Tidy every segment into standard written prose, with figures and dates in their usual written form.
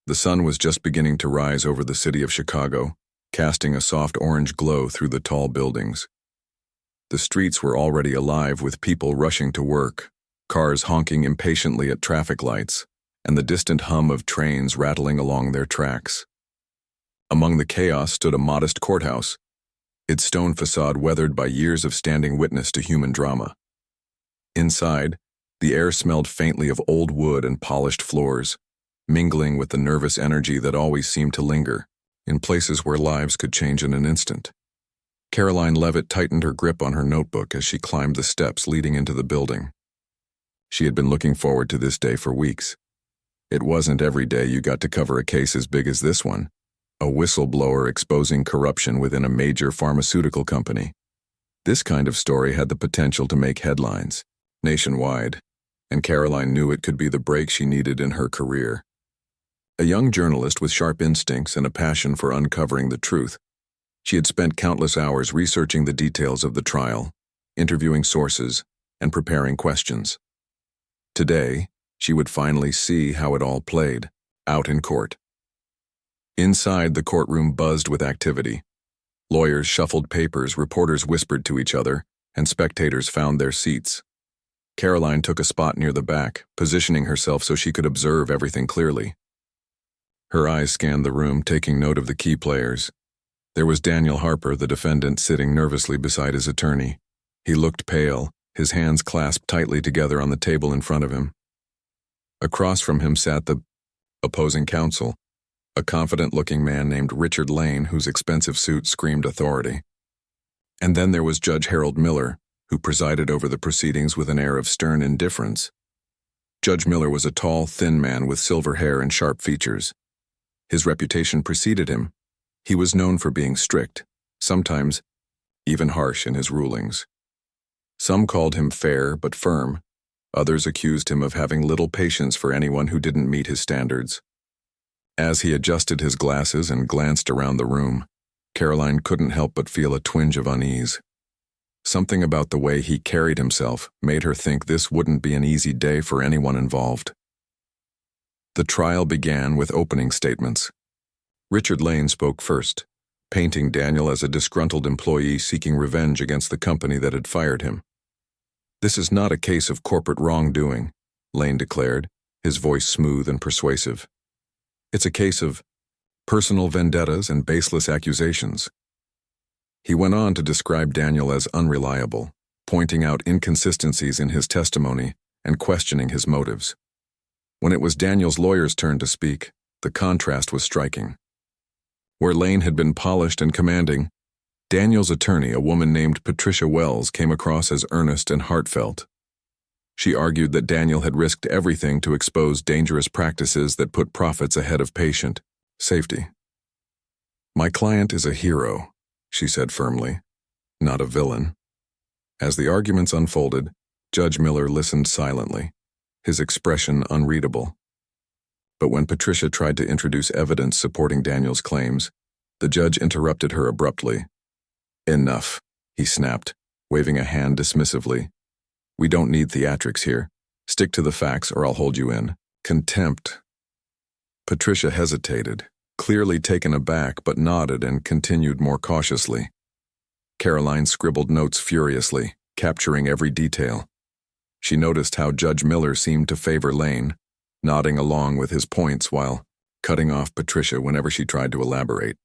The sun was just beginning to rise over the city of Chicago, casting a soft orange glow through the tall buildings. The streets were already alive with people rushing to work, cars honking impatiently at traffic lights, and the distant hum of trains rattling along their tracks. Among the chaos stood a modest courthouse, its stone facade weathered by years of standing witness to human drama. Inside, the air smelled faintly of old wood and polished floors, mingling with the nervous energy that always seemed to linger in places where lives could change in an instant. Karoline Leavitt tightened her grip on her notebook as she climbed the steps leading into the building. She had been looking forward to this day for weeks. It wasn't every day you got to cover a case as big as this one, a whistleblower exposing corruption within a major pharmaceutical company. This kind of story had the potential to make headlines nationwide, and Karoline knew it could be the break she needed in her career. A young journalist with sharp instincts and a passion for uncovering the truth, she had spent countless hours researching the details of the trial, interviewing sources, and preparing questions. Today, she would finally see how it all played, out in court. Inside, the courtroom buzzed with activity. Lawyers shuffled papers, reporters whispered to each other, and spectators found their seats. Karoline took a spot near the back, positioning herself so she could observe everything clearly. Her eyes scanned the room, taking note of the key players. There was Daniel Harper, the defendant, sitting nervously beside his attorney. He looked pale, his hands clasped tightly together on the table in front of him. Across from him sat the opposing counsel, a confident-looking man named Richard Lane, whose expensive suit screamed authority. And then there was Judge Harold Miller, who presided over the proceedings with an air of stern indifference. Judge Miller was a tall, thin man with silver hair and sharp features. His reputation preceded him. He was known for being strict, sometimes even harsh in his rulings. Some called him fair but firm. Others accused him of having little patience for anyone who didn't meet his standards. As he adjusted his glasses and glanced around the room, Karoline couldn't help but feel a twinge of unease. Something about the way he carried himself made her think this wouldn't be an easy day for anyone involved. The trial began with opening statements. Richard Lane spoke first, painting Daniel as a disgruntled employee seeking revenge against the company that had fired him. "This is not a case of corporate wrongdoing," Lane declared, his voice smooth and persuasive. "It's a case of personal vendettas and baseless accusations." He went on to describe Daniel as unreliable, pointing out inconsistencies in his testimony and questioning his motives. When it was Daniel's lawyer's turn to speak, the contrast was striking. Where Lane had been polished and commanding, Daniel's attorney, a woman named Patricia Wells, came across as earnest and heartfelt. She argued that Daniel had risked everything to expose dangerous practices that put profits ahead of patient safety. "My client is a hero," she said firmly, "not a villain." As the arguments unfolded, Judge Miller listened silently, his expression unreadable. But when Patricia tried to introduce evidence supporting Daniel's claims, the judge interrupted her abruptly. "Enough," he snapped, waving a hand dismissively. "We don't need theatrics here. Stick to the facts or I'll hold you in." Contempt. Patricia hesitated, clearly taken aback, but nodded and continued more cautiously. Karoline scribbled notes furiously, capturing every detail. She noticed how Judge Miller seemed to favor Lane, nodding along with his points while cutting off Patricia whenever she tried to elaborate.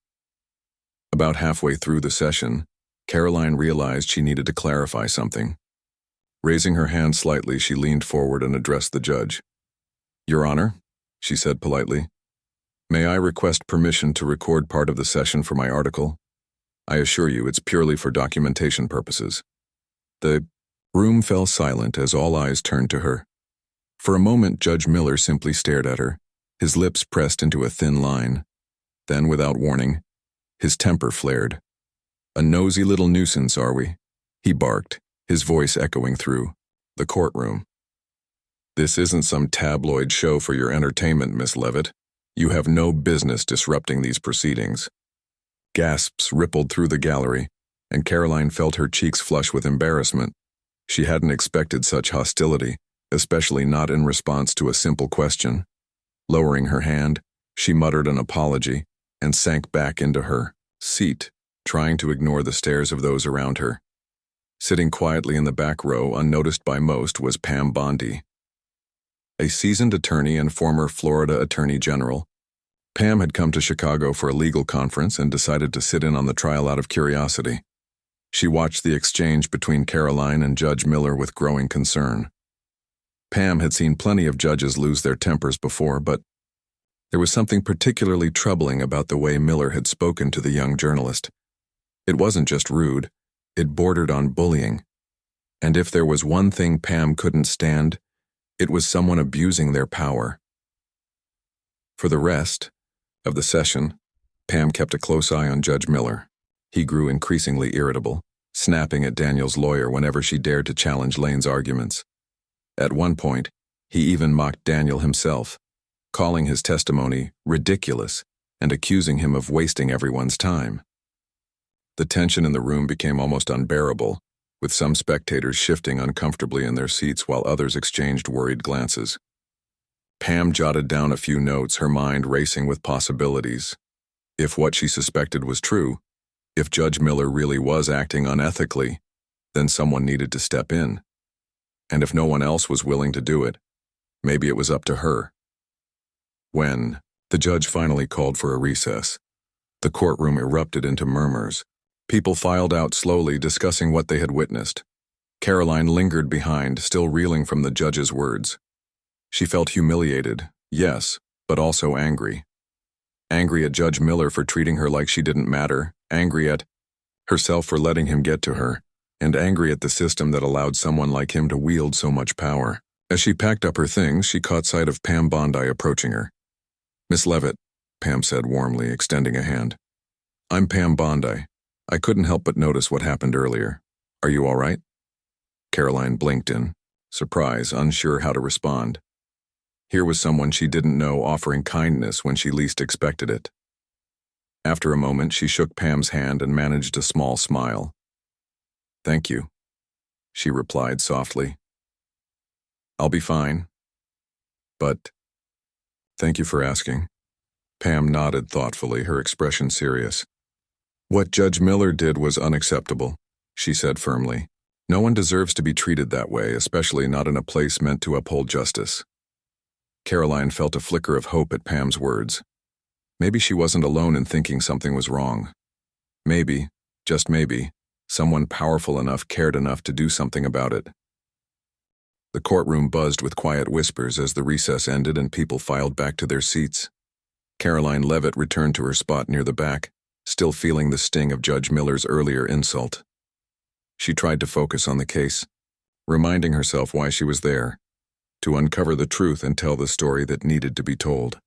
About halfway through the session, Karoline realized she needed to clarify something. Raising her hand slightly, she leaned forward and addressed the judge. "Your Honor," she said politely, "may I request permission to record part of the session for my article? I assure you it's purely for documentation purposes." The room fell silent as all eyes turned to her. For a moment, Judge Miller simply stared at her, his lips pressed into a thin line. Then, without warning, his temper flared. "A nosy little nuisance, are we?" he barked, his voice echoing through the courtroom. "This isn't some tabloid show for your entertainment, Miss Leavitt. You have no business disrupting these proceedings." Gasps rippled through the gallery, and Karoline felt her cheeks flush with embarrassment. She hadn't expected such hostility, especially not in response to a simple question. Lowering her hand, She muttered an apology and sank back into her seat, trying to ignore the stares of those around her. Sitting quietly in the back row, unnoticed by most, was Pam Bondi. A seasoned attorney and former Florida Attorney General, Pam had come to Chicago for a legal conference and decided to sit in on the trial out of curiosity. She watched the exchange between Karoline and Judge Miller with growing concern. Pam had seen plenty of judges lose their tempers before, but there was something particularly troubling about the way Miller had spoken to the young journalist. It wasn't just rude, it bordered on bullying. And if there was one thing Pam couldn't stand, it was someone abusing their power. For the rest of the session, Pam kept a close eye on Judge Miller. He grew increasingly irritable, snapping at Daniel's lawyer whenever she dared to challenge Lane's arguments. At one point, he even mocked Daniel himself, calling his testimony ridiculous and accusing him of wasting everyone's time. The tension in the room became almost unbearable, with some spectators shifting uncomfortably in their seats while others exchanged worried glances. Pam jotted down a few notes, her mind racing with possibilities. If what she suspected was true, if Judge Miller really was acting unethically, then someone needed to step in. And if no one else was willing to do it, maybe it was up to her. When the judge finally called for a recess, the courtroom erupted into murmurs. People filed out slowly, discussing what they had witnessed. Karoline lingered behind, still reeling from the judge's words. She felt humiliated, yes, but also angry. Angry at Judge Miller for treating her like she didn't matter, angry at herself for letting him get to her, and angry at the system that allowed someone like him to wield so much power. As she packed up her things, she caught sight of Pam Bondi approaching her. "Miss Leavitt," Pam said warmly, extending a hand. "I'm Pam Bondi. I couldn't help but notice what happened earlier. Are you all right?" Karoline blinked in surprise, unsure how to respond. Here was someone she didn't know offering kindness when she least expected it. After a moment, she shook Pam's hand and managed a small smile. "Thank you," she replied softly. "I'll be fine. But thank you for asking." Pam nodded thoughtfully, her expression serious. "What Judge Miller did was unacceptable," she said firmly. "No one deserves to be treated that way, especially not in a place meant to uphold justice." Karoline felt a flicker of hope at Pam's words. Maybe she wasn't alone in thinking something was wrong. Maybe, just maybe, someone powerful enough cared enough to do something about it. The courtroom buzzed with quiet whispers as the recess ended and people filed back to their seats. Karoline Leavitt returned to her spot near the back, still feeling the sting of Judge Miller's earlier insult. She tried to focus on the case, reminding herself why she was there, to uncover the truth and tell the story that needed to be told.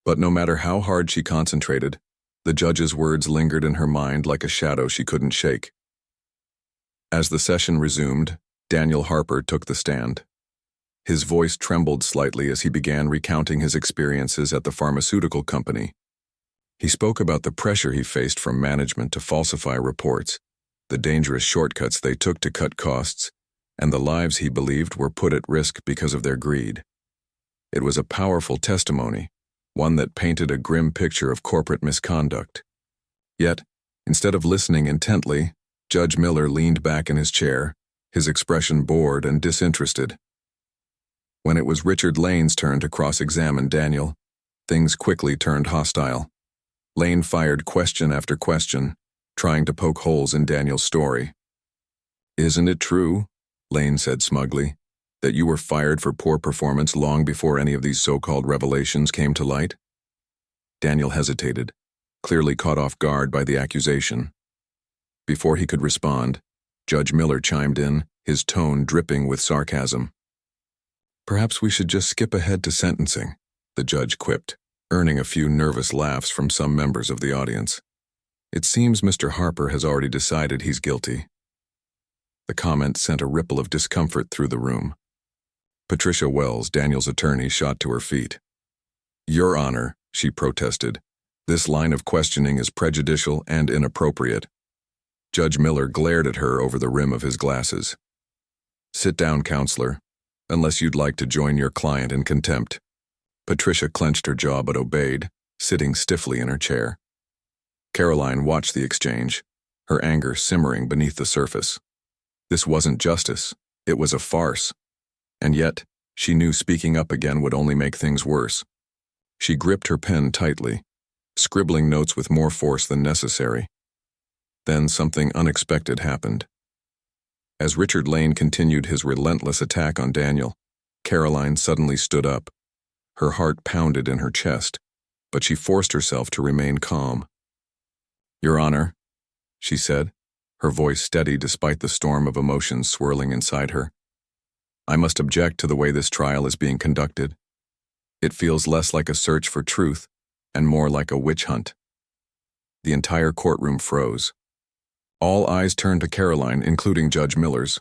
But no matter how hard she concentrated, the judge's words lingered in her mind like a shadow she couldn't shake. As the session resumed, Daniel Harper took the stand. His voice trembled slightly as he began recounting his experiences at the pharmaceutical company. He spoke about the pressure he faced from management to falsify reports, the dangerous shortcuts they took to cut costs, and the lives he believed were put at risk because of their greed. It was a powerful testimony, one that painted a grim picture of corporate misconduct. Yet, instead of listening intently, Judge Miller leaned back in his chair, his expression bored and disinterested. When it was Richard Lane's turn to cross-examine Daniel, things quickly turned hostile. Lane fired question after question, trying to poke holes in Daniel's story. "Isn't it true," Lane said smugly, "that you were fired for poor performance long before any of these so-called revelations came to light?" Daniel hesitated, clearly caught off guard by the accusation. Before he could respond, Judge Miller chimed in, his tone dripping with sarcasm. "Perhaps we should just skip ahead to sentencing," the judge quipped, earning a few nervous laughs from some members of the audience. "It seems Mr. Harper has already decided he's guilty." The comment sent a ripple of discomfort through the room. Patricia Wells, Daniel's attorney, shot to her feet. "Your Honor," she protested, "this line of questioning is prejudicial and inappropriate." Judge Miller glared at her over the rim of his glasses. "Sit down, counselor, unless you'd like to join your client in contempt." Patricia clenched her jaw but obeyed, sitting stiffly in her chair. Karoline watched the exchange, her anger simmering beneath the surface. This wasn't justice, it was a farce. And yet, she knew speaking up again would only make things worse. She gripped her pen tightly, scribbling notes with more force than necessary. Then something unexpected happened. As Richard Lane continued his relentless attack on Daniel, Karoline suddenly stood up. Her heart pounded in her chest, but she forced herself to remain calm. "Your Honor," she said, her voice steady despite the storm of emotions swirling inside her. "I must object to the way this trial is being conducted. It feels less like a search for truth and more like a witch hunt." The entire courtroom froze. All eyes turned to Karoline, including Judge Miller's.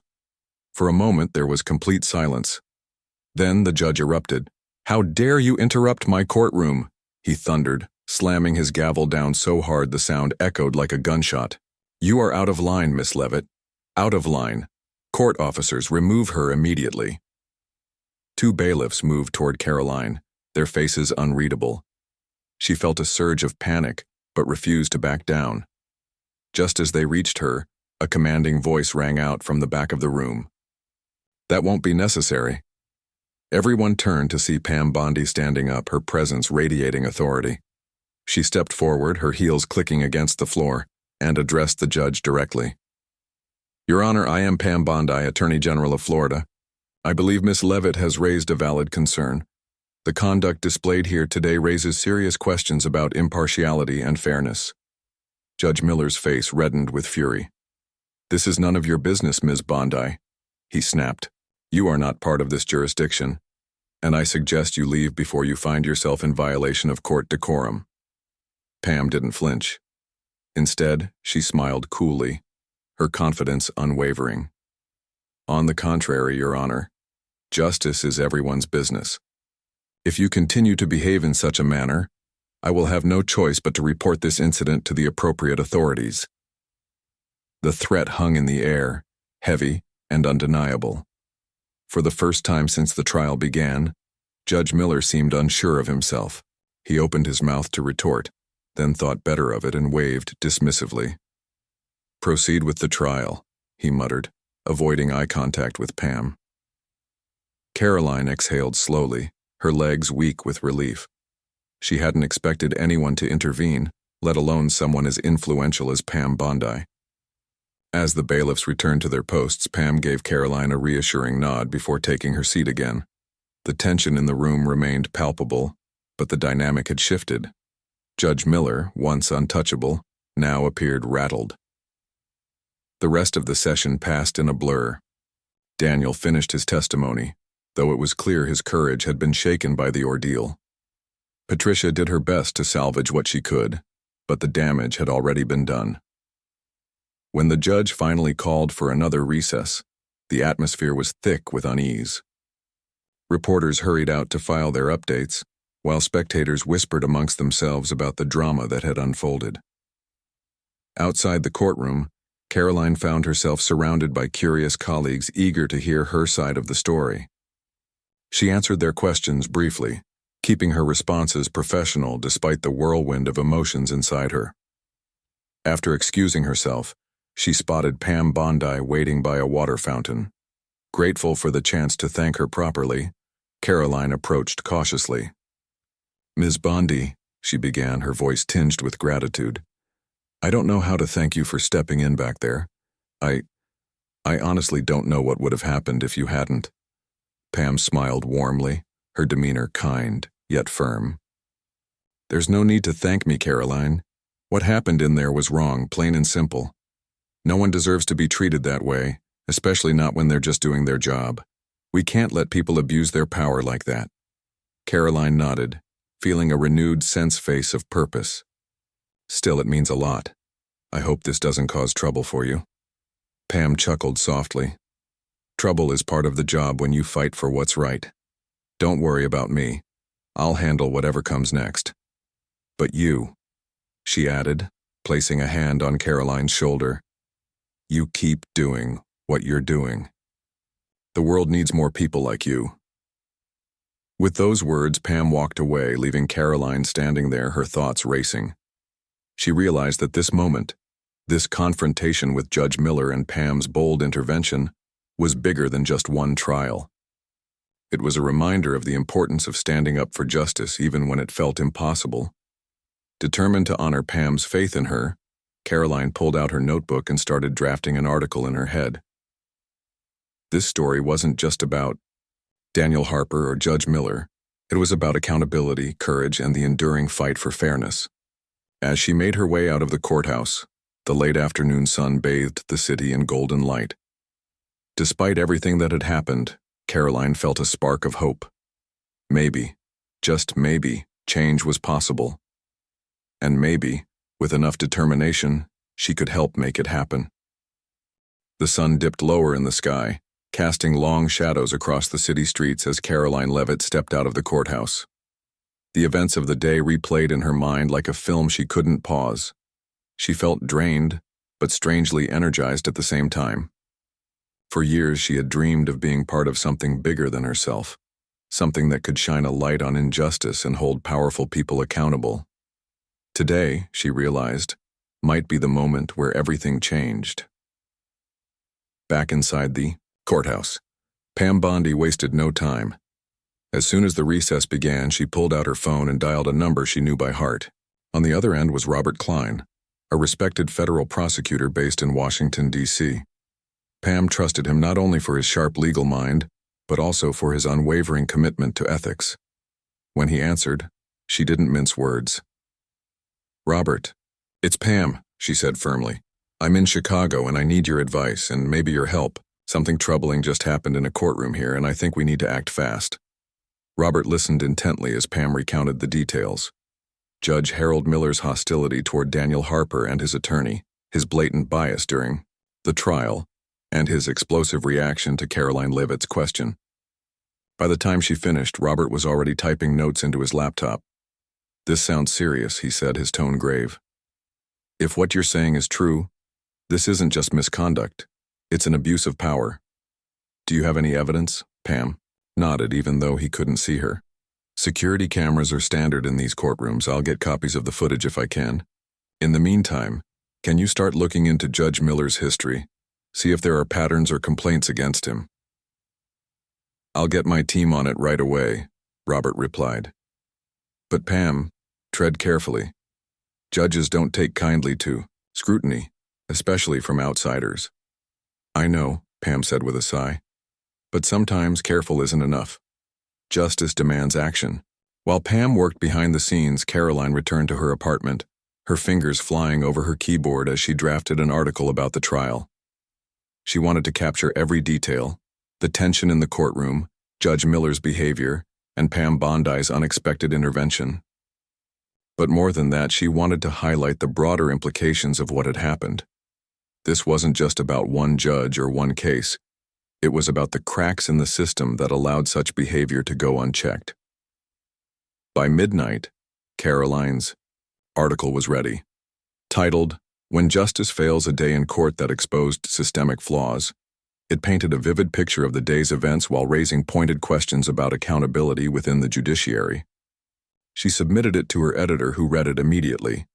For a moment there was complete silence. Then the judge erupted. "How dare you interrupt my courtroom?" he thundered, slamming his gavel down so hard the sound echoed like a gunshot. "You are out of line, Miss Leavitt. Out of line. Court officers, remove her immediately." Two bailiffs moved toward Karoline, their faces unreadable. She felt a surge of panic, but refused to back down. Just as they reached her, a commanding voice rang out from the back of the room. "That won't be necessary." Everyone turned to see Pam Bondi standing up, her presence radiating authority. She stepped forward, her heels clicking against the floor, and addressed the judge directly. "Your Honor, I am Pam Bondi, Attorney General of Florida. I believe Miss Leavitt has raised a valid concern. The conduct displayed here today raises serious questions about impartiality and fairness." Judge Miller's face reddened with fury. "This is none of your business, Ms. Bondi," he snapped. "You are not part of this jurisdiction, and I suggest you leave before you find yourself in violation of court decorum." Pam didn't flinch. Instead, she smiled coolly, her confidence unwavering. "On the contrary, Your Honor, justice is everyone's business. If you continue to behave in such a manner, I will have no choice but to report this incident to the appropriate authorities." The threat hung in the air, heavy and undeniable. For the first time since the trial began, Judge Miller seemed unsure of himself. He opened his mouth to retort, then thought better of it and waved dismissively. "Proceed with the trial," he muttered, avoiding eye contact with Pam. Karoline exhaled slowly, her legs weak with relief. She hadn't expected anyone to intervene, let alone someone as influential as Pam Bondi. As the bailiffs returned to their posts, Pam gave Karoline a reassuring nod before taking her seat again. The tension in the room remained palpable, but the dynamic had shifted. Judge Miller, once untouchable, now appeared rattled. The rest of the session passed in a blur. Daniel finished his testimony, though it was clear his courage had been shaken by the ordeal. Patricia did her best to salvage what she could, but the damage had already been done. When the judge finally called for another recess, the atmosphere was thick with unease. Reporters hurried out to file their updates, while spectators whispered amongst themselves about the drama that had unfolded. Outside the courtroom, Karoline found herself surrounded by curious colleagues eager to hear her side of the story. She answered their questions briefly, keeping her responses professional despite the whirlwind of emotions inside her. After excusing herself, she spotted Pam Bondi waiting by a water fountain. Grateful for the chance to thank her properly, Karoline approached cautiously. "Ms. Bondi," she began, her voice tinged with gratitude, "I don't know how to thank you for stepping in back there. I honestly don't know what would have happened if you hadn't." Pam smiled warmly, her demeanor kind, yet firm. "There's no need to thank me, Karoline. What happened in there was wrong, plain and simple. No one deserves to be treated that way, especially not when they're just doing their job. We can't let people abuse their power like that." Karoline nodded, feeling a renewed face of purpose. "Still, it means a lot. I hope this doesn't cause trouble for you." Pam chuckled softly. "Trouble is part of the job when you fight for what's right. Don't worry about me. I'll handle whatever comes next. But you," she added, placing a hand on Karoline's shoulder, "you keep doing what you're doing. The world needs more people like you." With those words, Pam walked away, leaving Karoline standing there, her thoughts racing. She realized that this moment, this confrontation with Judge Miller and Pam's bold intervention, was bigger than just one trial. It was a reminder of the importance of standing up for justice even when it felt impossible. Determined to honor Pam's faith in her, Karoline pulled out her notebook and started drafting an article in her head. This story wasn't just about Daniel Harper or Judge Miller. It was about accountability, courage, and the enduring fight for fairness. As she made her way out of the courthouse, the late afternoon sun bathed the city in golden light. Despite everything that had happened, Karoline felt a spark of hope. Maybe, just maybe, change was possible. And maybe, with enough determination, she could help make it happen. The sun dipped lower in the sky, casting long shadows across the city streets as Karoline Leavitt stepped out of the courthouse. The events of the day replayed in her mind like a film she couldn't pause. She felt drained, but strangely energized at the same time. For years she had dreamed of being part of something bigger than herself, something that could shine a light on injustice and hold powerful people accountable. Today, she realized, might be the moment where everything changed. Back inside the courthouse, Pam Bondi wasted no time. As soon as the recess began, she pulled out her phone and dialed a number she knew by heart. On the other end was Robert Klein, a respected federal prosecutor based in Washington, D.C. Pam trusted him not only for his sharp legal mind, but also for his unwavering commitment to ethics. When he answered, she didn't mince words. "Robert, it's Pam," she said firmly. "I'm in Chicago and I need your advice and maybe your help. Something troubling just happened in a courtroom here and I think we need to act fast." Robert listened intently as Pam recounted the details. Judge Harold Miller's hostility toward Daniel Harper and his attorney, his blatant bias during the trial, and his explosive reaction to Karoline Leavitt's question. By the time she finished, Robert was already typing notes into his laptop. "This sounds serious," he said, his tone grave. "If what you're saying is true, this isn't just misconduct. It's an abuse of power. Do you have any evidence?" Pam nodded even though he couldn't see her. "Security cameras are standard in these courtrooms. I'll get copies of the footage if I can. In the meantime, can you start looking into Judge Miller's history? See if there are patterns or complaints against him." "I'll get my team on it right away," Robert replied. "But Pam, tread carefully. Judges don't take kindly to scrutiny, especially from outsiders." "I know," Pam said with a sigh. "But sometimes careful isn't enough. Justice demands action." While Pam worked behind the scenes, Karoline returned to her apartment, her fingers flying over her keyboard as she drafted an article about the trial. She wanted to capture every detail: the tension in the courtroom, Judge Miller's behavior, and Pam Bondi's unexpected intervention. But more than that, she wanted to highlight the broader implications of what had happened. This wasn't just about one judge or one case. It was about the cracks in the system that allowed such behavior to go unchecked. By midnight, Karoline's article was ready. Titled, "When Justice Fails: A Day in Court That Exposed Systemic Flaws," it painted a vivid picture of the day's events while raising pointed questions about accountability within the judiciary. She submitted it to her editor, who read it immediately.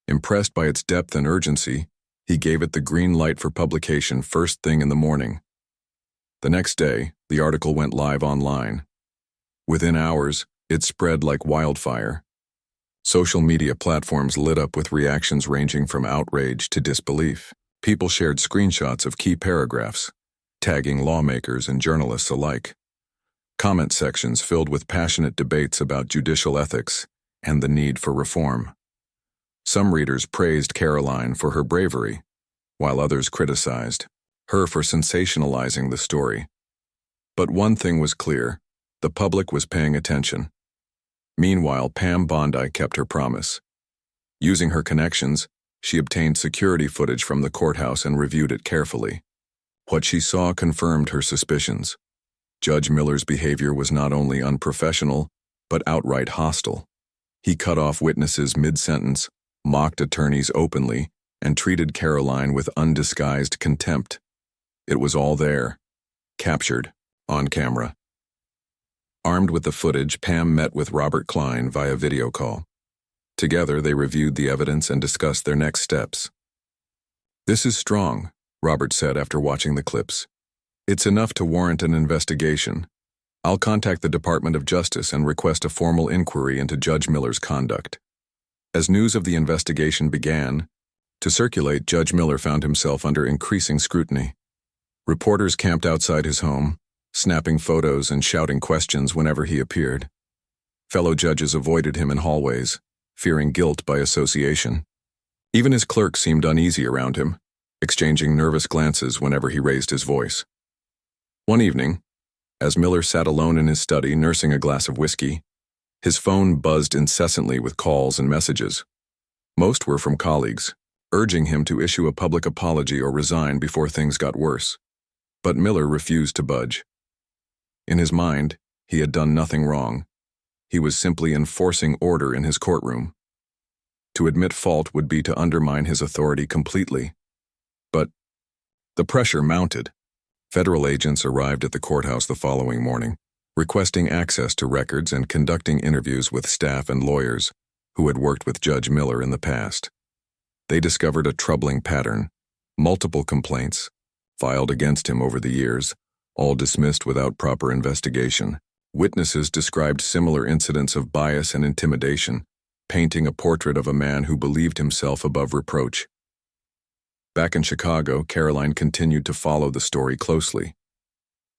Impressed by its depth and urgency, he gave it the green light for publication first thing in the morning. The next day, the article went live online. Within hours, it spread like wildfire. Social media platforms lit up with reactions ranging from outrage to disbelief. People shared screenshots of key paragraphs, tagging lawmakers and journalists alike. Comment sections filled with passionate debates about judicial ethics and the need for reform. Some readers praised Karoline for her bravery, while others criticized her for sensationalizing the story. But one thing was clear: the public was paying attention. Meanwhile, Pam Bondi kept her promise. Using her connections, she obtained security footage from the courthouse and reviewed it carefully. What she saw confirmed her suspicions. Judge Miller's behavior was not only unprofessional, but outright hostile. He cut off witnesses mid-sentence, mocked attorneys openly, and treated Karoline with undisguised contempt. It was all there, captured, on camera. Armed with the footage, Pam met with Robert Klein via video call. Together, they reviewed the evidence and discussed their next steps. "This is strong," Robert said after watching the clips. "It's enough to warrant an investigation. I'll contact the Department of Justice and request a formal inquiry into Judge Miller's conduct." As news of the investigation began to circulate, Judge Miller found himself under increasing scrutiny. Reporters camped outside his home, snapping photos and shouting questions whenever he appeared. Fellow judges avoided him in hallways, fearing guilt by association. Even his clerk seemed uneasy around him, exchanging nervous glances whenever he raised his voice. One evening, as Miller sat alone in his study nursing a glass of whiskey, his phone buzzed incessantly with calls and messages. Most were from colleagues, urging him to issue a public apology or resign before things got worse. But Miller refused to budge. In his mind, he had done nothing wrong. He was simply enforcing order in his courtroom. To admit fault would be to undermine his authority completely. But the pressure mounted. Federal agents arrived at the courthouse the following morning, requesting access to records and conducting interviews with staff and lawyers who had worked with Judge Miller in the past. They discovered a troubling pattern: multiple complaints filed against him over the years, all dismissed without proper investigation. Witnesses described similar incidents of bias and intimidation, painting a portrait of a man who believed himself above reproach. Back in Chicago, Karoline continued to follow the story closely.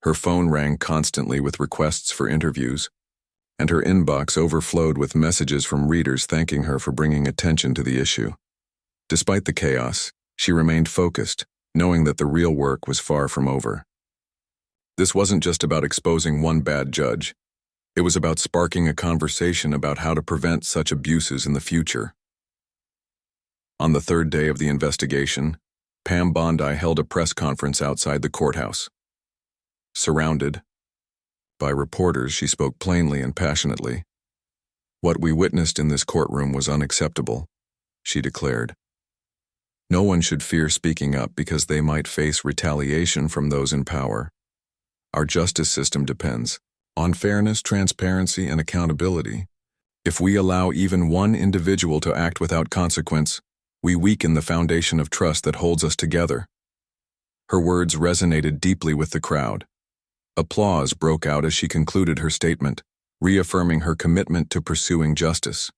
Her phone rang constantly with requests for interviews, and her inbox overflowed with messages from readers thanking her for bringing attention to the issue. Despite the chaos, she remained focused, knowing that the real work was far from over. This wasn't just about exposing one bad judge. It was about sparking a conversation about how to prevent such abuses in the future. On the third day of the investigation, Pam Bondi held a press conference outside the courthouse. Surrounded by reporters, she spoke plainly and passionately. "What we witnessed in this courtroom was unacceptable," she declared. "No one should fear speaking up because they might face retaliation from those in power. Our justice system depends on fairness, transparency, and accountability. If we allow even one individual to act without consequence, we weaken the foundation of trust that holds us together." Her words resonated deeply with the crowd. Applause broke out as she concluded her statement, reaffirming her commitment to pursuing justice.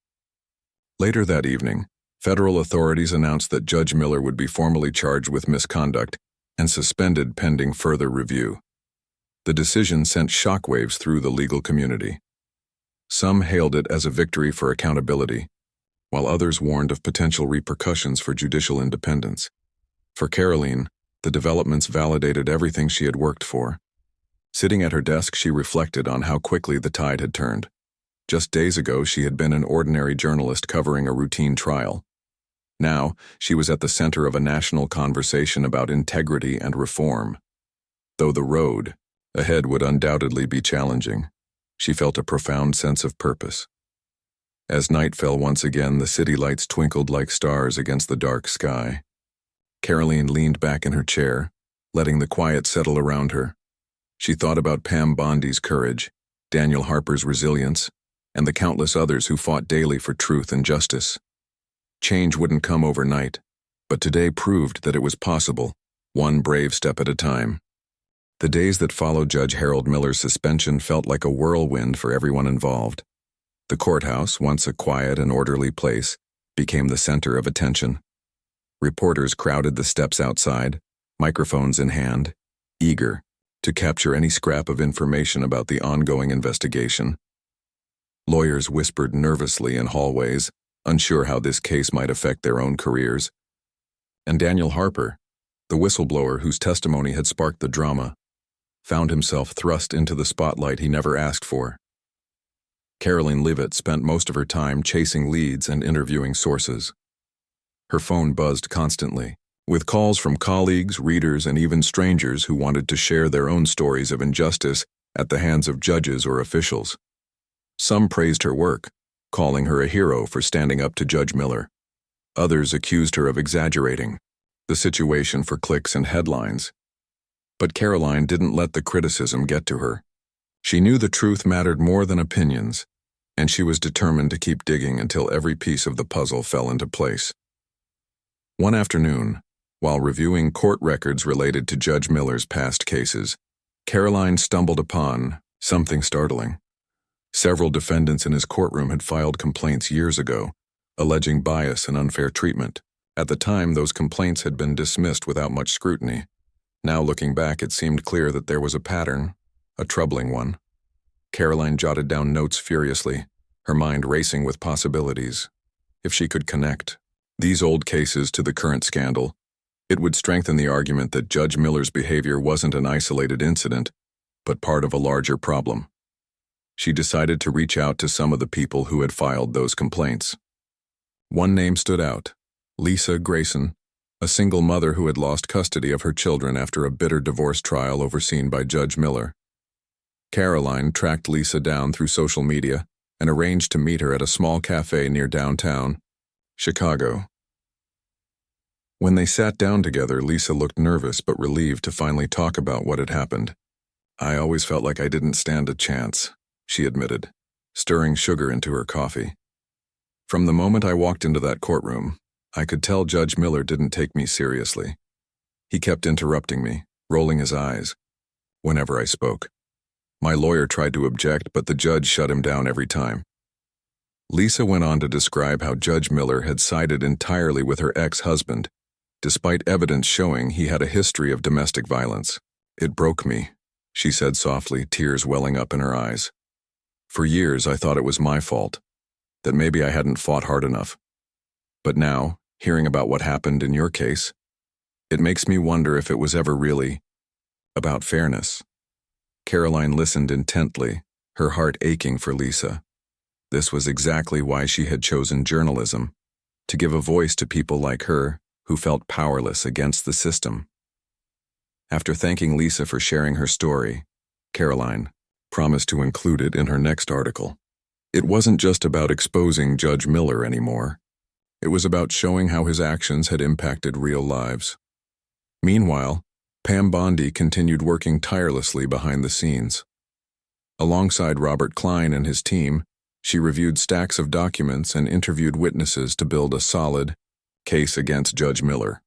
Later that evening, federal authorities announced that Judge Miller would be formally charged with misconduct and suspended pending further review. The decision sent shockwaves through the legal community. Some hailed it as a victory for accountability, while others warned of potential repercussions for judicial independence. For Karoline, the developments validated everything she had worked for. Sitting at her desk, she reflected on how quickly the tide had turned. Just days ago, she had been an ordinary journalist covering a routine trial. Now, she was at the center of a national conversation about integrity and reform. Though the road ahead would undoubtedly be challenging, she felt a profound sense of purpose. As night fell once again, the city lights twinkled like stars against the dark sky. Karoline leaned back in her chair, letting the quiet settle around her. She thought about Pam Bondi's courage, Daniel Harper's resilience, and the countless others who fought daily for truth and justice. Change wouldn't come overnight, but today proved that it was possible, one brave step at a time. The days that followed Judge Harold Miller's suspension felt like a whirlwind for everyone involved. The courthouse, once a quiet and orderly place, became the center of attention. Reporters crowded the steps outside, microphones in hand, eager to capture any scrap of information about the ongoing investigation. Lawyers whispered nervously in hallways, unsure how this case might affect their own careers. And Daniel Harper, the whistleblower whose testimony had sparked the drama, found himself thrust into the spotlight he never asked for. Karoline Leavitt spent most of her time chasing leads and interviewing sources. Her phone buzzed constantly, with calls from colleagues, readers, and even strangers who wanted to share their own stories of injustice at the hands of judges or officials. Some praised her work, calling her a hero for standing up to Judge Miller. Others accused her of exaggerating the situation for clicks and headlines. But Karoline didn't let the criticism get to her. She knew the truth mattered more than opinions, and she was determined to keep digging until every piece of the puzzle fell into place. One afternoon, while reviewing court records related to Judge Miller's past cases, Karoline stumbled upon something startling. Several defendants in his courtroom had filed complaints years ago, alleging bias and unfair treatment. At the time, those complaints had been dismissed without much scrutiny. Now, looking back, it seemed clear that there was a pattern, a troubling one. Karoline jotted down notes furiously, her mind racing with possibilities. If she could connect these old cases to the current scandal, it would strengthen the argument that Judge Miller's behavior wasn't an isolated incident, but part of a larger problem. She decided to reach out to some of the people who had filed those complaints. One name stood out: Lisa Grayson, a single mother who had lost custody of her children after a bitter divorce trial overseen by Judge Miller. Karoline tracked Lisa down through social media and arranged to meet her at a small cafe near downtown Chicago. When they sat down together, Lisa looked nervous but relieved to finally talk about what had happened. "I always felt like I didn't stand a chance," she admitted, stirring sugar into her coffee. "From the moment I walked into that courtroom, I could tell Judge Miller didn't take me seriously. He kept interrupting me, rolling his eyes whenever I spoke. My lawyer tried to object, but the judge shut him down every time." Lisa went on to describe how Judge Miller had sided entirely with her ex-husband, despite evidence showing he had a history of domestic violence. "It broke me," she said softly, tears welling up in her eyes. "For years I thought it was my fault, that maybe I hadn't fought hard enough. But now, hearing about what happened in your case, it makes me wonder if it was ever really about fairness." Karoline listened intently, her heart aching for Lisa. This was exactly why she had chosen journalism, to give a voice to people like her who felt powerless against the system. After thanking Lisa for sharing her story, Karoline promised to include it in her next article. It wasn't just about exposing Judge Miller anymore. It was about showing how his actions had impacted real lives. Meanwhile, Pam Bondi continued working tirelessly behind the scenes. Alongside Robert Klein and his team, she reviewed stacks of documents and interviewed witnesses to build a solid case against Judge Miller.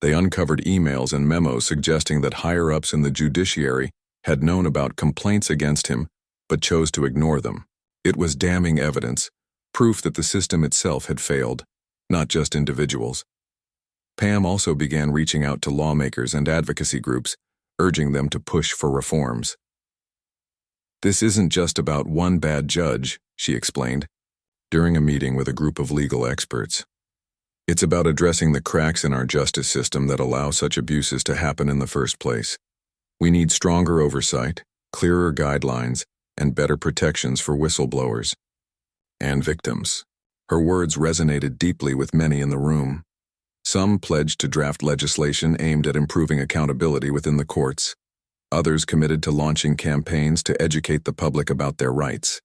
They uncovered emails and memos suggesting that higher-ups in the judiciary had known about complaints against him but chose to ignore them. It was damning evidence, proof that the system itself had failed, not just individuals. Pam also began reaching out to lawmakers and advocacy groups, urging them to push for reforms. "This isn't just about one bad judge," she explained, during a meeting with a group of legal experts. "It's about addressing the cracks in our justice system that allow such abuses to happen in the first place. We need stronger oversight, clearer guidelines, and better protections for whistleblowers and victims." Her words resonated deeply with many in the room. Some pledged to draft legislation aimed at improving accountability within the courts. Others committed to launching campaigns to educate the public about their rights.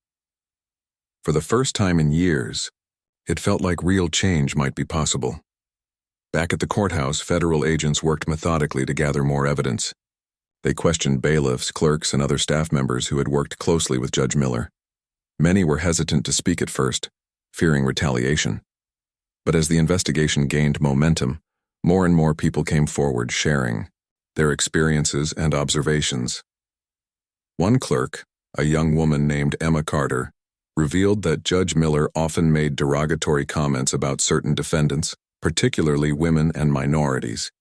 For the first time in years, it felt like real change might be possible. Back at the courthouse, federal agents worked methodically to gather more evidence. They questioned bailiffs, clerks, and other staff members who had worked closely with Judge Miller. Many were hesitant to speak at first, fearing retaliation. But as the investigation gained momentum, more and more people came forward sharing their experiences and observations. One clerk, a young woman named Emma Carter, revealed that Judge Miller often made derogatory comments about certain defendants, particularly women and minorities.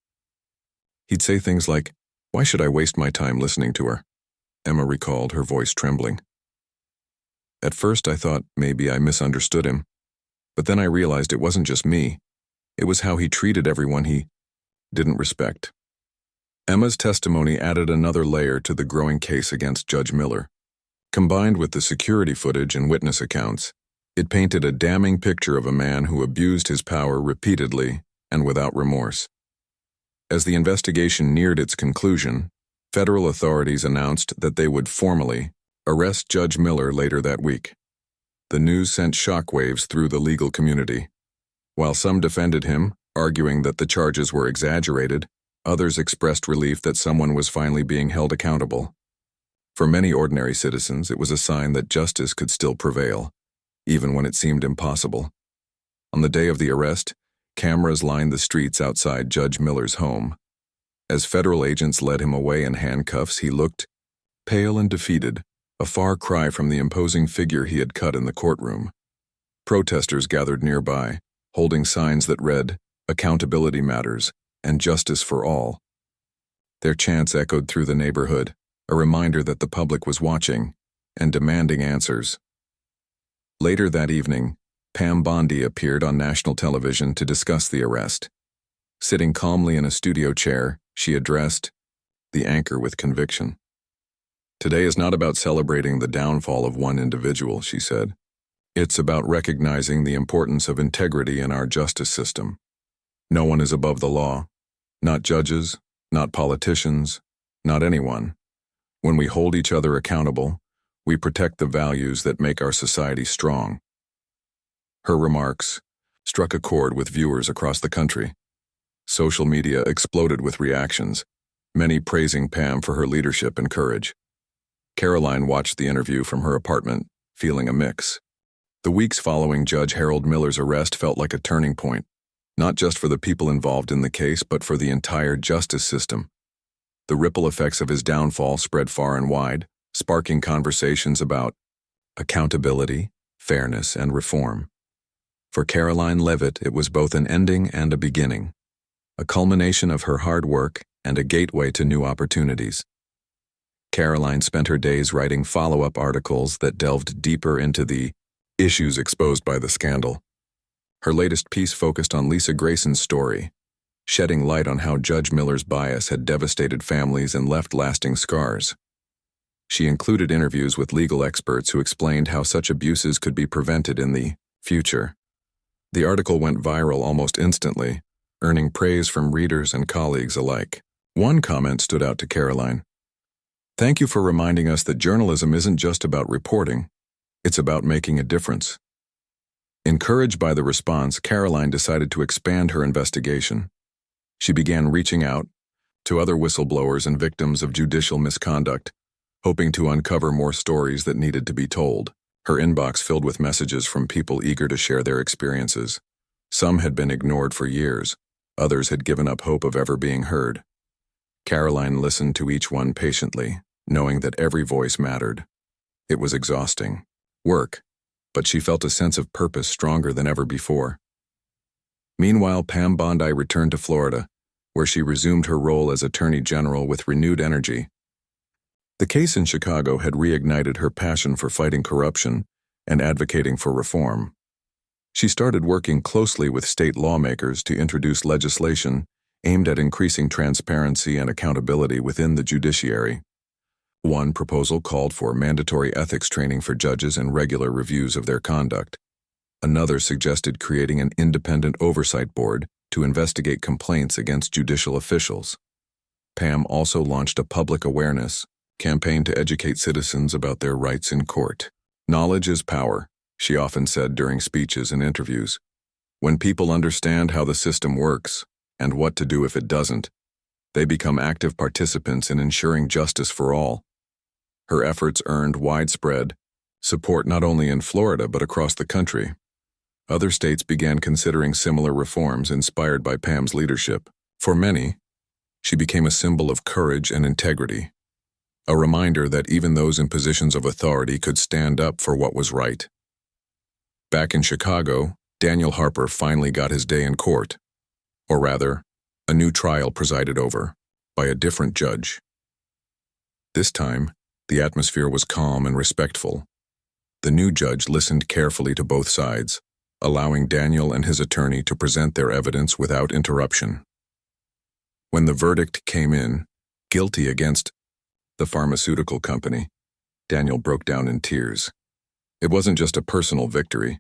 He'd say things like, "Why should I waste my time listening to her?" Emma recalled, her voice trembling. "At first I thought maybe I misunderstood him, but then I realized it wasn't just me. It was how he treated everyone he didn't respect." Emma's testimony added another layer to the growing case against Judge Miller. Combined with the security footage and witness accounts, it painted a damning picture of a man who abused his power repeatedly and without remorse. As the investigation neared its conclusion, federal authorities announced that they would formally arrest Judge Miller later that week. The news sent shockwaves through the legal community. While some defended him, arguing that the charges were exaggerated, others expressed relief that someone was finally being held accountable. For many ordinary citizens, it was a sign that justice could still prevail, even when it seemed impossible. On the day of the arrest, cameras lined the streets outside Judge Miller's home. As federal agents led him away in handcuffs, he looked pale and defeated, a far cry from the imposing figure he had cut in the courtroom. Protesters gathered nearby, holding signs that read, "Accountability matters," and "Justice for all." Their chants echoed through the neighborhood, a reminder that the public was watching and demanding answers. Later that evening, Pam Bondi appeared on national television to discuss the arrest. Sitting calmly in a studio chair, she addressed the anchor with conviction. "Today is not about celebrating the downfall of one individual," she said. "It's about recognizing the importance of integrity in our justice system. No one is above the law. Not judges, not politicians, not anyone. When we hold each other accountable, we protect the values that make our society strong." Her remarks struck a chord with viewers across the country. Social media exploded with reactions, many praising Pam for her leadership and courage. Karoline watched the interview from her apartment, feeling a mix. The weeks following Judge Harold Miller's arrest felt like a turning point, not just for the people involved in the case, but for the entire justice system. The ripple effects of his downfall spread far and wide, sparking conversations about accountability, fairness, and reform. For Karoline Leavitt, it was both an ending and a beginning, a culmination of her hard work and a gateway to new opportunities. Karoline spent her days writing follow-up articles that delved deeper into the issues exposed by the scandal. Her latest piece focused on Lisa Grayson's story, shedding light on how Judge Miller's bias had devastated families and left lasting scars. She included interviews with legal experts who explained how such abuses could be prevented in the future. The article went viral almost instantly, earning praise from readers and colleagues alike. One comment stood out to Karoline. "Thank you for reminding us that journalism isn't just about reporting, it's about making a difference." Encouraged by the response, Karoline decided to expand her investigation. She began reaching out to other whistleblowers and victims of judicial misconduct, hoping to uncover more stories that needed to be told. Her inbox filled with messages from people eager to share their experiences. Some had been ignored for years, others had given up hope of ever being heard. Karoline listened to each one patiently, knowing that every voice mattered. It was exhausting work, but she felt a sense of purpose stronger than ever before. Meanwhile, Pam Bondi returned to Florida, where she resumed her role as Attorney General with renewed energy. The case in Chicago had reignited her passion for fighting corruption and advocating for reform. She started working closely with state lawmakers to introduce legislation aimed at increasing transparency and accountability within the judiciary. One proposal called for mandatory ethics training for judges and regular reviews of their conduct. Another suggested creating an independent oversight board to investigate complaints against judicial officials. Pam also launched a public awareness campaign to educate citizens about their rights in court. "Knowledge is power," she often said during speeches and interviews. "When people understand how the system works and what to do if it doesn't, they become active participants in ensuring justice for all." Her efforts earned widespread support not only in Florida but across the country. Other states began considering similar reforms inspired by Pam's leadership. For many, she became a symbol of courage and integrity, a reminder that even those in positions of authority could stand up for what was right. Back in Chicago, Daniel Harper finally got his day in court, or rather, a new trial presided over by a different judge. This time, the atmosphere was calm and respectful. The new judge listened carefully to both sides, allowing Daniel and his attorney to present their evidence without interruption. When the verdict came in, guilty against the pharmaceutical company, Daniel broke down in tears. It wasn't just a personal victory.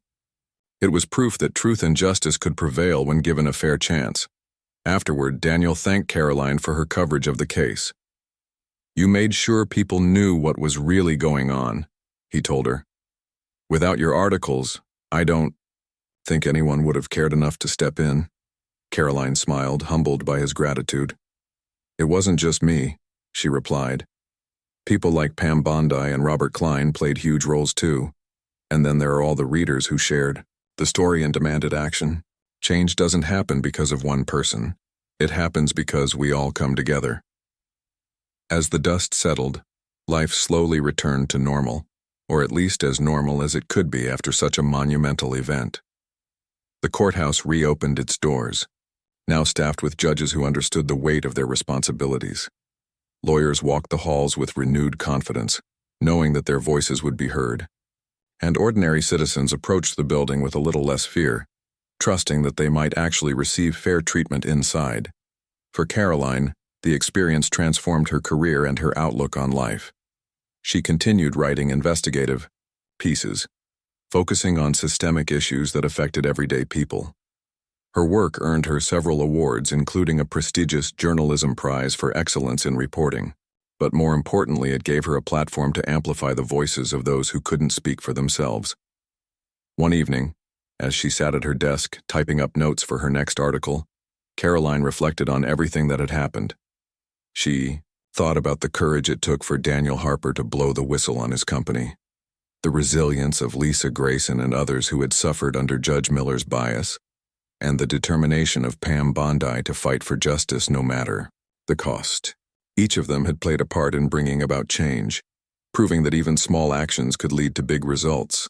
It was proof that truth and justice could prevail when given a fair chance. Afterward, Daniel thanked Karoline for her coverage of the case. "You made sure people knew what was really going on," he told her. "Without your articles, I don't think anyone would have cared enough to step in." Karoline smiled, humbled by his gratitude. "It wasn't just me," she replied. People like Pam Bondi and Robert Klein played huge roles too. And then there are all the readers who shared the story and demanded action. Change doesn't happen because of one person. It happens because we all come together. As the dust settled, life slowly returned to normal, or at least as normal as it could be after such a monumental event. The courthouse reopened its doors, now staffed with judges who understood the weight of their responsibilities. Lawyers walked the halls with renewed confidence, knowing that their voices would be heard. And ordinary citizens approached the building with a little less fear, trusting that they might actually receive fair treatment inside. For Karoline, the experience transformed her career and her outlook on life. She continued writing investigative pieces, focusing on systemic issues that affected everyday people. Her work earned her several awards, including a prestigious journalism prize for excellence in reporting. But more importantly, it gave her a platform to amplify the voices of those who couldn't speak for themselves. One evening, as she sat at her desk typing up notes for her next article, Karoline reflected on everything that had happened. She thought about the courage it took for Daniel Harper to blow the whistle on his company, the resilience of Lisa Grayson and others who had suffered under Judge Miller's bias, and the determination of Pam Bondi to fight for justice no matter the cost. Each of them had played a part in bringing about change, proving that even small actions could lead to big results.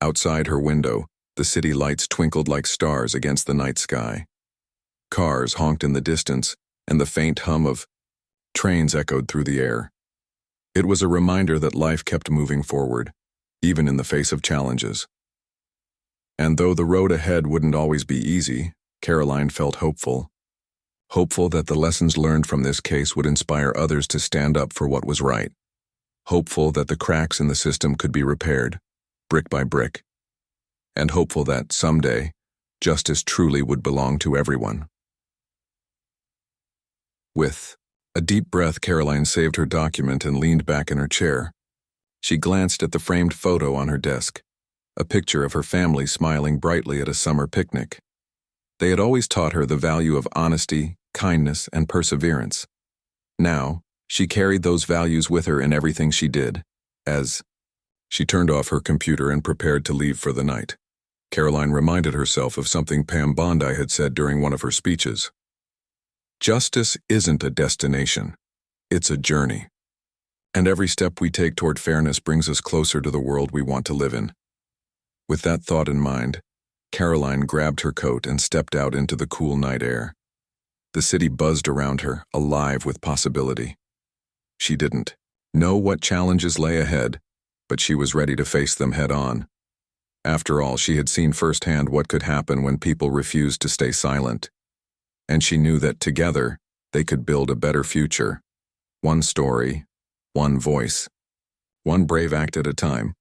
Outside her window, the city lights twinkled like stars against the night sky. Cars honked in the distance, and the faint hum of trains echoed through the air. It was a reminder that life kept moving forward, even in the face of challenges. And though the road ahead wouldn't always be easy, Karoline felt hopeful. Hopeful that the lessons learned from this case would inspire others to stand up for what was right. Hopeful that the cracks in the system could be repaired, brick by brick. And hopeful that, someday, justice truly would belong to everyone. With a deep breath, Karoline saved her document and leaned back in her chair. She glanced at the framed photo on her desk, a picture of her family smiling brightly at a summer picnic. They had always taught her the value of honesty, kindness, and perseverance. Now, she carried those values with her in everything she did. As she turned off her computer and prepared to leave for the night, Karoline reminded herself of something Pam Bondi had said during one of her speeches. Justice isn't a destination, it's a journey. And every step we take toward fairness brings us closer to the world we want to live in. With that thought in mind, Karoline grabbed her coat and stepped out into the cool night air. The city buzzed around her, alive with possibility. She didn't know what challenges lay ahead, but she was ready to face them head on. After all, she had seen firsthand what could happen when people refused to stay silent. And she knew that together, they could build a better future. One story, one voice, one brave act at a time.